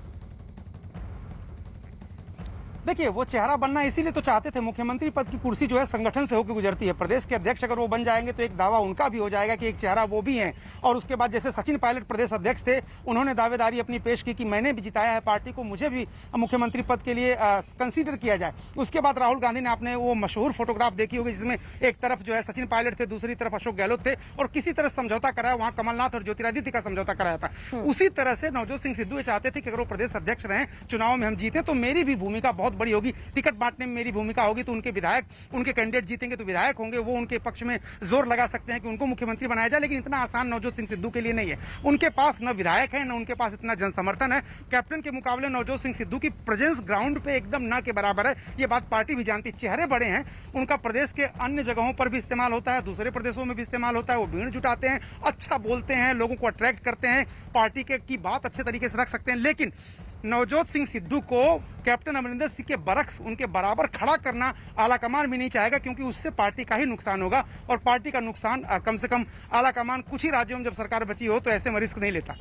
देखिए, वो चेहरा बनना इसीलिए तो चाहते थे, मुख्यमंत्री पद की कुर्सी जो है संगठन से होकर गुजरती है। प्रदेश के अध्यक्ष अगर वो बन जाएंगे तो एक दावा उनका भी हो जाएगा कि एक चेहरा वो भी हैं। और उसके बाद जैसे सचिन पायलट प्रदेश अध्यक्ष थे, उन्होंने दावेदारी अपनी पेश की कि मैंने भी जिताया है पार्टी को, मुझे भी मुख्यमंत्री पद के लिए कंसीडर किया जाए। उसके बाद राहुल गांधी ने आपने वो मशहूर फोटोग्राफ देखी होगी जिसमें एक तरफ जो है सचिन पायलट थे, दूसरी तरफ अशोक गहलोत थे और किसी तरह समझौता कराया, वहां कमलनाथ और ज्योतिरादित्य का समझौता कराया था। उसी तरह से नवजोत सिंह सिद्धू चाहते थे कि अगर वो प्रदेश अध्यक्ष रहे, चुनाव में हम जीते तो मेरी भी भूमिका बहुत बड़ी होगी, टिकट बांटने में मेरी भूमिका होगी, तो उनके विधायक, उनके कैंडिडेट जीतेंगे तो विधायक होंगे, वो उनके पक्ष में जोर लगा सकते हैं कि उनको मुख्यमंत्री बनाया जाए। लेकिन इतना आसान नवजोत सिंह सिद्धू के लिए नहीं है, उनके पास न विधायक है, न उनके पास इतना जन समर्थन है। कैप्टन के मुकाबले नवजोत सिंह सिद्धू की प्रेजेंस ग्राउंड पे एकदम ना के बराबर है, ये बात पार्टी भी जानती। चेहरे बड़े हैं, उनका प्रदेश के अन्य जगहों पर भी इस्तेमाल होता है, दूसरे प्रदेशों में भी इस्तेमाल होता है, वो भीड़ जुटाते हैं, अच्छा बोलते हैं, लोगों को अट्रैक्ट करते हैं, पार्टी की बात अच्छे तरीके से रख सकते हैं। लेकिन नवजोत सिंह सिद्धू को कैप्टन अमरिंदर सिंह के बरक्स, उनके बराबर खड़ा करना आलाकमान भी नहीं चाहेगा, क्योंकि उससे पार्टी का ही नुकसान होगा और पार्टी का नुकसान कम से कम आलाकमान कुछ ही राज्यों में जब सरकार बची हो तो ऐसे में रिस्क नहीं लेता।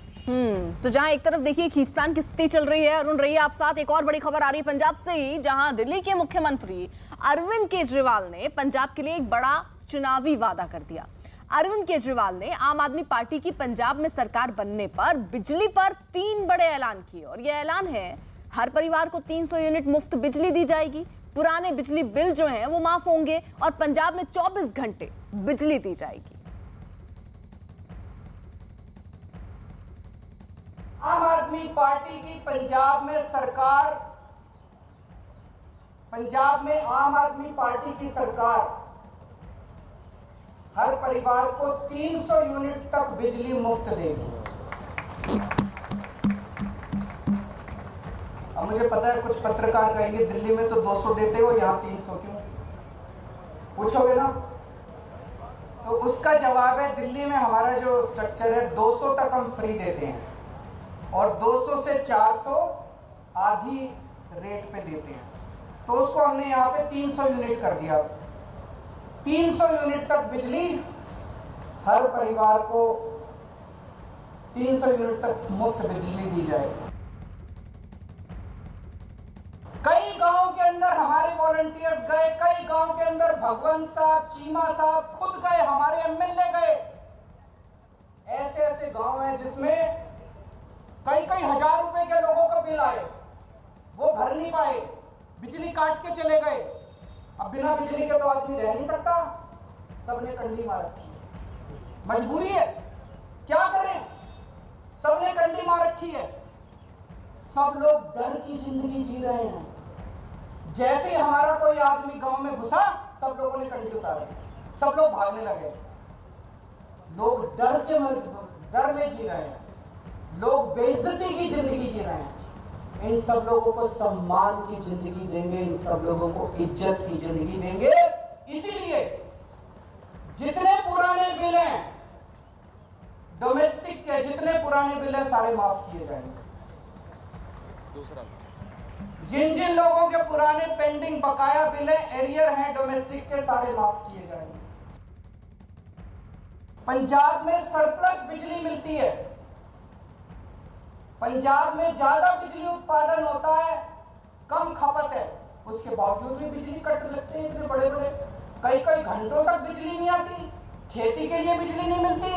तो जहां एक तरफ देखिए खींचतान की स्थिति चल रही है, अरुण रही आप साथ, एक और बड़ी खबर आ रही है पंजाब से ही, जहां दिल्ली के मुख्यमंत्री अरविंद केजरीवाल ने पंजाब के लिए एक बड़ा चुनावी वादा कर दिया। अरविंद केजरीवाल ने आम आदमी पार्टी की पंजाब में सरकार बनने पर बिजली पर 3 बड़े ऐलान किए और यह ऐलान है हर परिवार को 300 यूनिट मुफ्त बिजली दी जाएगी, पुराने बिजली बिल जो हैं वो माफ होंगे और पंजाब में 24 घंटे बिजली दी जाएगी। आम आदमी पार्टी की पंजाब में सरकार पंजाब में आम आदमी पार्टी की सरकार हर परिवार को 300 यूनिट तक बिजली मुफ्त देगी। अब मुझे पता है कुछ पत्रकार कहेंगे दिल्ली में तो 200 देते हो, यहाँ 300 क्यों? पूछोगे ना? तो उसका जवाब है दिल्ली में हमारा जो स्ट्रक्चर है 200 तक हम फ्री देते हैं और 200 से 400 आधी रेट पे देते हैं। तो उसको हमने यहाँ पे 300 यूनिट कर दिया। 300 यूनिट तक बिजली हर परिवार को 300 यूनिट तक मुफ्त बिजली दी जाएगी। कई गांव के अंदर हमारे वॉलंटियर्स गए, कई गांव के अंदर भगवंत साहब, चीमा साहब खुद गए, हमारे एमएलए गए। ऐसे ऐसे गांव हैं जिसमें कई कई हजार रुपए के लोगों का बिल आए, वो भर नहीं पाए, बिजली काट के चले गए। अब बिना बिजली के तो आदमी रह नहीं सकता, सबने कंडी मार रखी है, मजबूरी है, क्या करें, सबने कंडी मार रखी है। सब लोग डर की जिंदगी जी रहे हैं। जैसे ही हमारा कोई आदमी गांव में घुसा, सब लोगों ने कंडी उतारी, सब लोग भागने लगे। लोग डर में जी रहे हैं, लोग बेइज्जती की जिंदगी जी रहे हैं। इन सब लोगों को सम्मान की जिंदगी देंगे, इन सब लोगों को इज्जत की जिंदगी देंगे। इसीलिए जितने पुराने बिल हैं डोमेस्टिक के, जितने पुराने बिल हैं सारे माफ किए जाएंगे। दूसरा, जिन जिन लोगों के पुराने पेंडिंग बकाया बिल हैं, एरियर हैं डोमेस्टिक के, सारे माफ किए जाएंगे। पंजाब में सरप्लस बिजली मिलती है, पंजाब में ज्यादा बिजली उत्पादन होता है, कम खपत है, उसके बावजूद भी बिजली कट लगते हैं इतने बड़े बड़े। कई कई घंटों तक बिजली नहीं आती, खेती के लिए बिजली नहीं मिलती।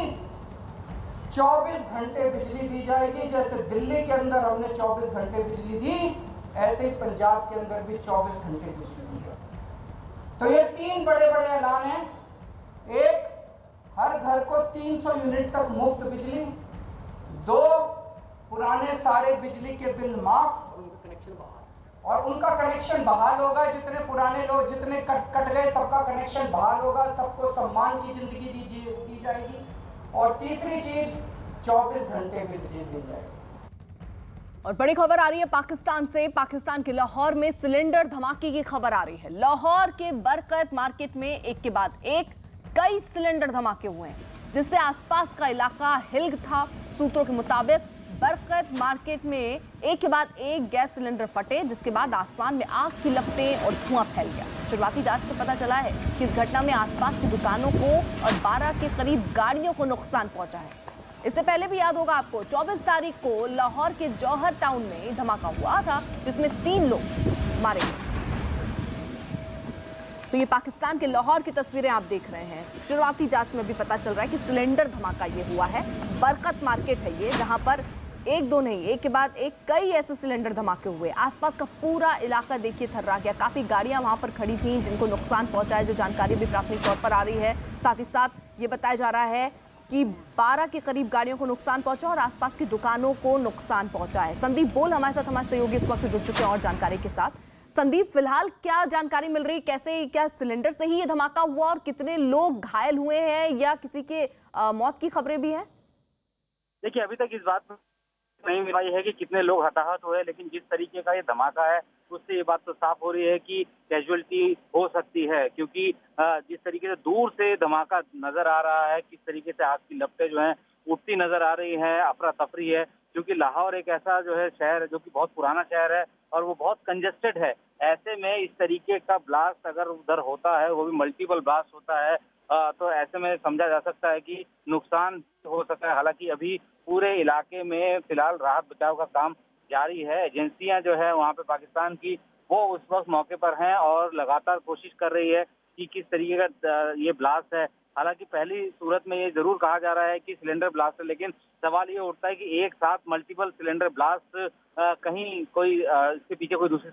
24 घंटे बिजली दी जाएगी। जैसे दिल्ली के अंदर हमने 24 घंटे बिजली दी, ऐसे ही पंजाब के अंदर भी 24 घंटे बिजली दी जाएगी। तो ये 3 बड़े बड़े ऐलान हैं। एक, हर घर को 300 यूनिट तक मुफ्त बिजली। 2, पुराने सारे बिजली के बिल माफ और उनका कनेक्शन बहाल होगा। जितने पुराने लोग जितने कट गए सबका कनेक्शन बहाल होगा, सबको सम्मान की जिंदगी दी जाएगी। और तीसरी चीज, 24 घंटे बिजली दी जाएगी। और बड़ी खबर आ रही है पाकिस्तान से। पाकिस्तान के लाहौर में सिलेंडर धमाके की खबर आ रही है। लाहौर के बरकत मार्केट में एक के बाद एक कई सिलेंडर धमाके हुए हैं, जिससे आसपास का इलाका हिल था। सूत्रों के मुताबिक बरकत मार्केट में एक के बाद एक गैस सिलेंडर फटे, जिसके बाद आसमान में आग की लपटें और धुआं फैल गया। शुरुआती जांच से पता चला है कि इस घटना में आसपास की दुकानों को और 12 के करीब गाड़ियों को नुकसान पहुंचा है। इससे पहले भी याद होगा आपको, 24 तारीख को लाहौर के जौहर टाउन में धमाका हुआ था, जिसमें 3 लोग मारे गए। तो ये पाकिस्तान के लाहौर की तस्वीरें आप देख रहे हैं। शुरुआती जांच में भी पता चल रहा है कि सिलेंडर धमाका ये हुआ है। बरकत मार्केट है ये, जहां पर एक दो नहीं, एक के बाद एक कई ऐसे सिलेंडर धमाके हुए। आसपास का पूरा इलाका देखिए थर्रा गया। काफी गाड़ियां वहां पर खड़ी थीं जिनको नुकसान पहुंचा है, जो जानकारी भी प्राथमिक तौर पर आ रही है। साथ ही साथ ये बताया जा रहा है कि 12 के करीब गाड़ियों को नुकसान पहुंचा और आसपास की दुकानों को नुकसान पहुंचा है। संदीप बोल हमारे साथ, हमारे सहयोगी इस वक्त जुड़ चुके हैं और जानकारी के साथ। संदीप, फिलहाल क्या जानकारी मिल रही, कैसे क्या सिलेंडर से ही ये धमाका हुआ और कितने लोग घायल हुए हैं या किसी के मौत की खबरें भी हैं? देखिए, अभी तक इस बात में नहीं मिलाई है कि कितने लोग हताहत हुए, लेकिन जिस तरीके का ये धमाका है उससे ये बात तो साफ हो रही है कि कैजुअलिटी हो सकती है, क्योंकि जिस तरीके से दूर से धमाका नजर आ रहा है, किस तरीके से आग की लपटें जो हैं उठती नजर आ रही हैं, अफरा तफरी है। क्योंकि लाहौर एक ऐसा जो है शहर है जो कि बहुत पुराना शहर है और वो बहुत कंजेस्टेड है। ऐसे में इस तरीके का ब्लास्ट अगर उधर होता है, वो भी मल्टीपल ब्लास्ट होता है, तो ऐसे में समझा जा सकता है कि नुकसान हो सकता है। हालांकि अभी पूरे इलाके में फिलहाल राहत बचाव का काम जारी है। एजेंसियां जो है वहाँ पे पाकिस्तान की, वो उस वक्त मौके पर हैं और लगातार कोशिश कर रही है कि किस तरीके का ये ब्लास्ट है। हालांकि पहली सूरत में ये जरूर कहा जा रहा है कि सिलेंडर ब्लास्ट है, लेकिन सवाल ये उठता है कि एक साथ मल्टीपल सिलेंडर ब्लास्ट कहीं कोई इसके पीछे कोई दूसरी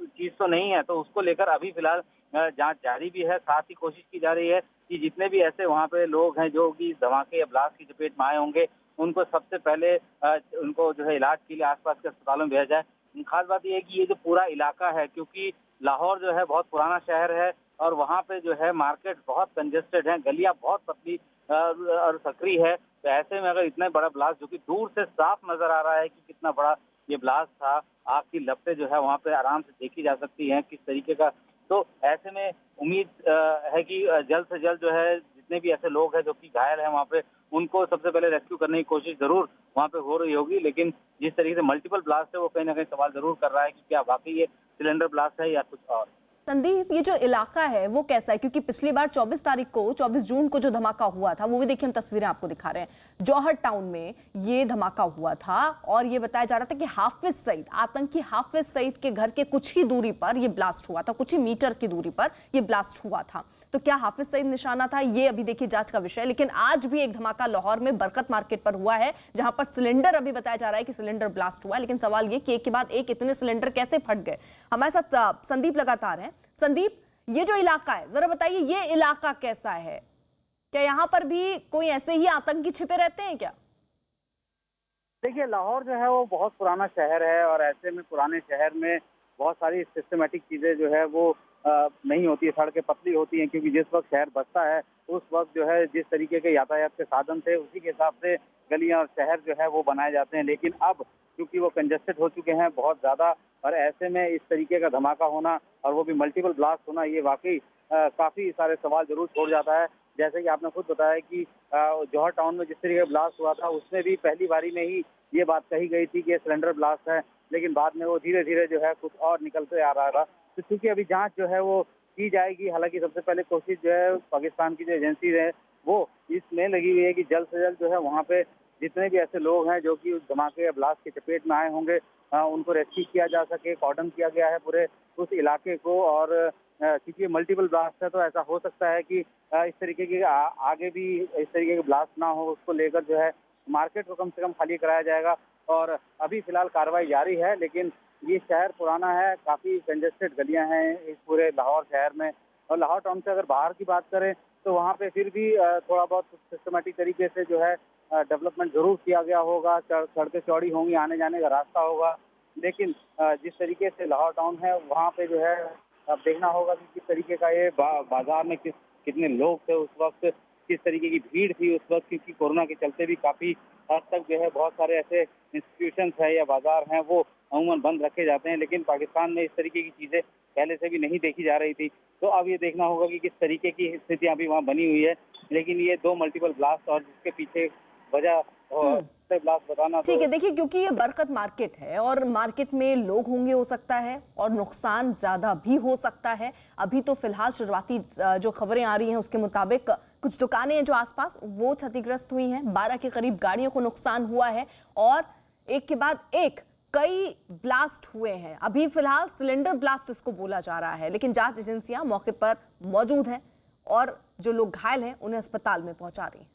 चीज तो नहीं है। तो उसको लेकर अभी फिलहाल जांच जारी भी है। साथ ही कोशिश की जा रही है कि जितने भी ऐसे वहाँ पे लोग हैं जो कि धमाके या ब्लास्ट की चपेट में आए होंगे, उनको सबसे पहले उनको जो है इलाज के लिए आसपास के अस्पतालों में भेजा जाए। खास बात यह है कि ये जो पूरा इलाका है, क्योंकि लाहौर जो है बहुत पुराना शहर है और वहाँ पे जो है मार्केट बहुत कंजेस्टेड है, गलियाँ बहुत पतली और सकरी है। तो ऐसे में अगर इतना बड़ा ब्लास्ट, जो कि दूर से साफ नजर आ रहा है कि कितना बड़ा ये ब्लास्ट था, आग की लपटें जो है वहाँ पे आराम से देखी जा सकती हैं किस तरीके का। तो ऐसे में उम्मीद है कि जल्द से जल्द जो है जितने भी ऐसे लोग हैं जो कि घायल हैं वहाँ पे, उनको सबसे पहले रेस्क्यू करने की कोशिश जरूर वहाँ पे हो रही होगी। लेकिन जिस तरीके से मल्टीपल ब्लास्ट है वो कहीं ना कहीं सवाल जरूर कर रहा है कि क्या वाकई ये सिलेंडर ब्लास्ट है या कुछ और। संदीप, ये जो इलाका है वो कैसा है? क्योंकि पिछली बार 24 जून को जो धमाका हुआ था, वो भी देखिए हम तस्वीरें आपको दिखा रहे हैं, जौहर टाउन में ये धमाका हुआ था और ये बताया जा रहा था कि हाफिज सईद, आतंकी हाफिज सईद के घर के कुछ ही दूरी पर ये ब्लास्ट हुआ था, कुछ ही मीटर की दूरी पर ये ब्लास्ट हुआ था। तो क्या हाफिज सईद निशाना था, ये अभी देखिए जांच का विषय है। लेकिन आज भी एक धमाका लाहौर में बरकत मार्केट पर हुआ है, जहां पर सिलेंडर अभी बताया जा रहा है कि सिलेंडर ब्लास्ट हुआ है। लेकिन सवाल ये कि एक के बाद एक इतने सिलेंडर कैसे फट गए? हमारे साथ संदीप लगातार हैं। संदीप, ये जो इलाका है, जरा बताइए ये इलाका कैसा है? क्या यहाँ पर भी कोई ऐसे ही आतंकी छिपे रहते हैं क्या? देखिए, लाहौर जो है वो बहुत पुराना शहर है और ऐसे में पुराने शहर में बहुत सारी सिस्टमेटिक चीजें जो है वो नहीं होती है, सड़कें पतली होती हैं, क्योंकि जिस वक्त शहर बसता है उस वक्त जो है जिस तरीके के यातायात के साधन थे उसी के हिसाब से गलियां और शहर जो है वो बनाए जाते हैं। लेकिन अब क्योंकि वो कंजेस्टेड हो चुके हैं बहुत ज्यादा, और ऐसे में इस तरीके का धमाका होना और वो भी मल्टीपल ब्लास्ट होना, ये वाकई काफी सारे सवाल जरूर छोड़ जाता है। जैसे कि आपने खुद बताया कि जौहर टाउन में जिस तरीके का ब्लास्ट हुआ था उसमें भी पहली बारी में ही ये बात कही गई थी कि ये सिलेंडर ब्लास्ट है, लेकिन बाद में वो धीरे धीरे जो है कुछ और निकलते आ रहा था। तो चूंकि अभी जांच जो है वो की जाएगी, हालांकि सबसे पहले कोशिश जो है पाकिस्तान की जो एजेंसी है वो इसमें लगी हुई है कि जल्द से जल्द जो है वहाँ पे जितने भी ऐसे लोग हैं जो कि उस धमाके या ब्लास्ट की चपेट में आए होंगे उनको रेस्क्यू किया जा सके। कॉर्डन किया गया है पूरे उस इलाके को, और क्योंकि मल्टीपल ब्लास्ट है तो ऐसा हो सकता है कि इस तरीके के आगे भी इस तरीके के ब्लास्ट ना हो, उसको लेकर जो है मार्केट को कम से कम खाली कराया जाएगा। और अभी फिलहाल कार्रवाई जारी है, लेकिन ये शहर पुराना है, काफ़ी कंजेस्टेड गलियां हैं इस पूरे लाहौर शहर में। और लाहौर टाउन से अगर बाहर की बात करें तो वहाँ पे फिर भी थोड़ा बहुत सिस्टमेटिक तरीके से जो है डेवलपमेंट जरूर किया गया होगा, सड़कें चौड़ी होंगी, आने जाने का रास्ता होगा। लेकिन जिस तरीके से लाहौर टाउन है वहाँ पे जो है अब देखना होगा कि किस तरीके का ये बाजार में कितने लोग थे उस वक्त, किस तरीके की भीड़ थी उस वक्त, क्योंकि कोरोना के चलते भी काफ़ी हद तक जो है बहुत सारे ऐसे इंस्टीट्यूशंस है या बाजार हैं वो अमूमन बंद रखे जाते हैं। लेकिन पाकिस्तान में इस तरीके की चीज़ें पहले से भी नहीं देखी जा रही थी, तो अब ये देखना होगा कि किस तरीके की स्थितियाँ अभी वहाँ बनी हुई है। लेकिन ये 2 मल्टीपल ब्लास्ट और जिसके पीछे वजह ब्लास्ट बताना ठीक है। देखिए, क्योंकि ये बरकत मार्केट है और मार्केट में लोग होंगे हो सकता है और नुकसान ज्यादा भी हो सकता है। अभी तो फिलहाल शुरुआती जो खबरें आ रही हैं उसके मुताबिक कुछ दुकानें हैं जो आसपास वो क्षतिग्रस्त हुई हैं, 12 के करीब गाड़ियों को नुकसान हुआ है और एक के बाद एक कई ब्लास्ट हुए हैं। अभी फिलहाल सिलेंडर ब्लास्ट इसको बोला जा रहा है, लेकिन जांच एजेंसियां मौके पर मौजूद हैं और जो लोग घायल हैं उन्हें अस्पताल में पहुंचा रही हैं।